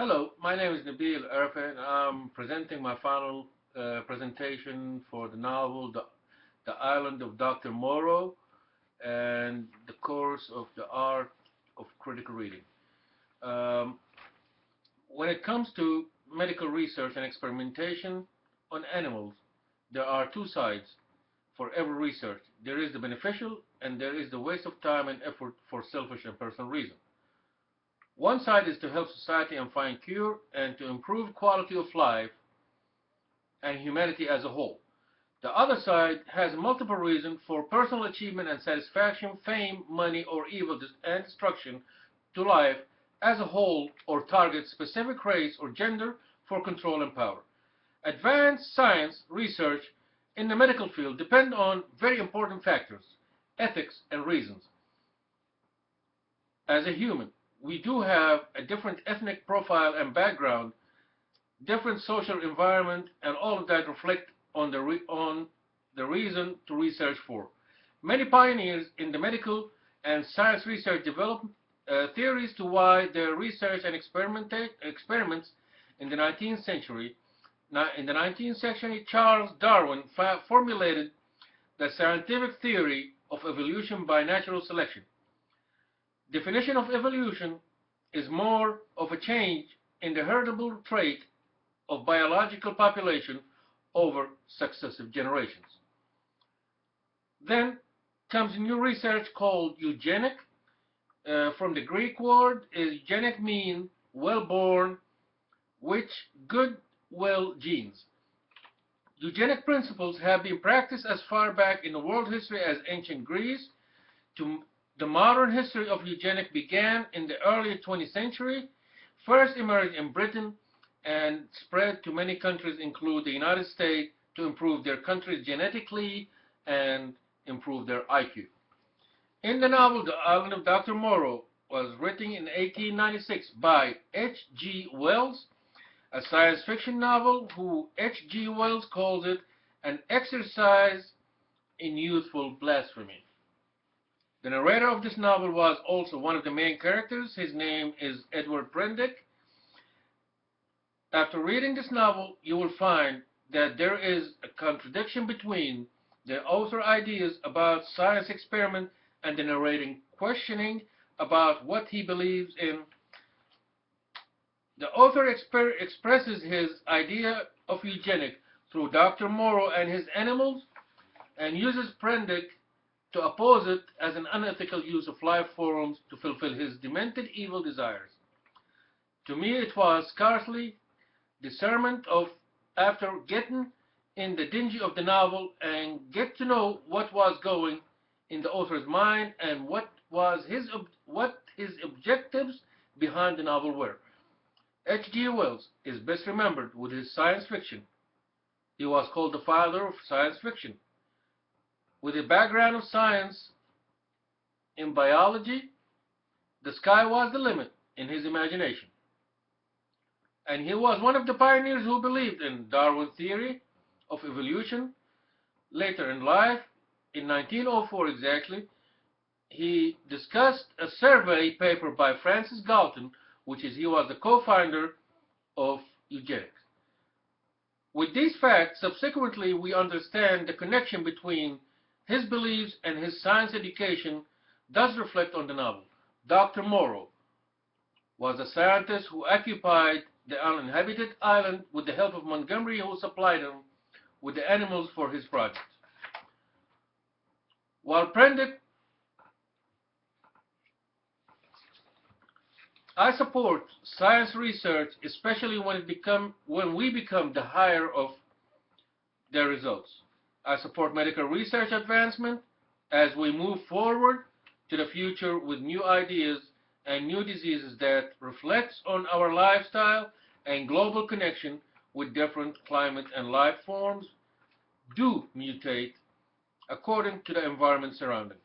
Hello, my name is Nabil Arafat, and I'm presenting my final presentation for the novel The Island of Dr. Moreau and the course of the art of critical reading. Um, when it comes to medical research and experimentation on animals, there are two sides for every research. There is the beneficial and there is the waste of time and effort for selfish and personal reasons. One side is to help society and find cure and to improve quality of life and humanity as a whole. The other side has multiple reasons for personal achievement and satisfaction, fame, money, or evil and destruction to life as a whole, or target specific race or gender for control and power. Advanced science research in the medical field depend on very important factors, ethics and reasons. As a human, we do have a different ethnic profile and background, different social environment, and all of that reflect on the reason to research for. Many pioneers in the medical and science research developed theories to why their research and experiments in the 19th century. Now, in the 19th century, Charles Darwin formulated the scientific theory of evolution by natural selection. Definition of evolution is more of a change in the heritable trait of biological population over successive generations. Then comes new research called eugenic. From the Greek word, eugenic means well-born, which good, well genes. Eugenic principles have been practiced as far back in the world history as ancient Greece. The modern history of eugenics began in the early 20th century, first emerged in Britain and spread to many countries, including the United States, to improve their countries genetically and improve their IQ. In the novel The Island of Dr. Moreau was written in 1896 by H.G. Wells, a science fiction novel who H.G. Wells calls it an exercise in youthful blasphemy. The narrator of this novel was also one of the main characters. His name is Edward Prendick. After reading this novel, you will find that there is a contradiction between the author's ideas about science experiment and the narrating questioning about what he believes in. The author expresses his idea of eugenics through Dr. Moreau and his animals and uses Prendick to oppose it as an unethical use of life forms to fulfill his demented evil desires. To me, it was scarcely discernment of, after getting in the dingy of the novel and get to know what was going in the author's mind and what his objectives behind the novel were. H.G. Wells is best remembered with his science fiction. He was called the father of science fiction. With a background of science in biology, the sky was the limit in his imagination. And he was one of the pioneers who believed in Darwin's theory of evolution. Later in life, in 1904 exactly, he discussed a survey paper by Francis Galton, he was the co-founder of eugenics. With these facts, subsequently we understand the connection between his beliefs and his science education does reflect on the novel. Dr. Moreau was a scientist who occupied the uninhabited island with the help of Montgomery, who supplied him with the animals for his project. While Prendick, I support science research, especially when we become the higher of their results. I support medical research advancement as we move forward to the future with new ideas and new diseases that reflects on our lifestyle and global connection with different climate and life forms do mutate according to the environment surrounding.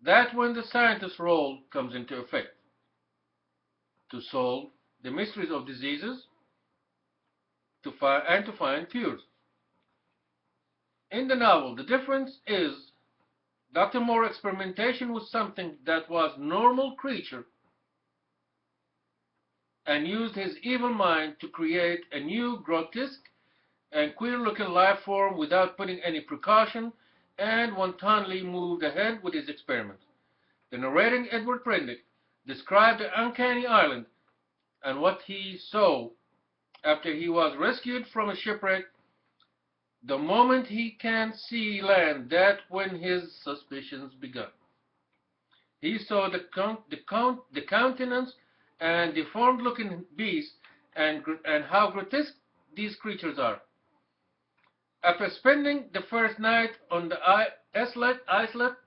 That's when the scientist's role comes into effect, to solve the mysteries of diseases to find cures. In the novel, the difference is Dr. Moore's experimentation was something that was normal creature and used his evil mind to create a new grotesque and queer-looking life form without putting any precaution, and wantonly moved ahead with his experiments. The narrating Edward Prendick described the uncanny island and what he saw after he was rescued from a shipwreck. The moment he can see land, that when his suspicions begun. He saw the countenance and deformed-looking beast, and how grotesque these creatures are. After spending the first night on the islet,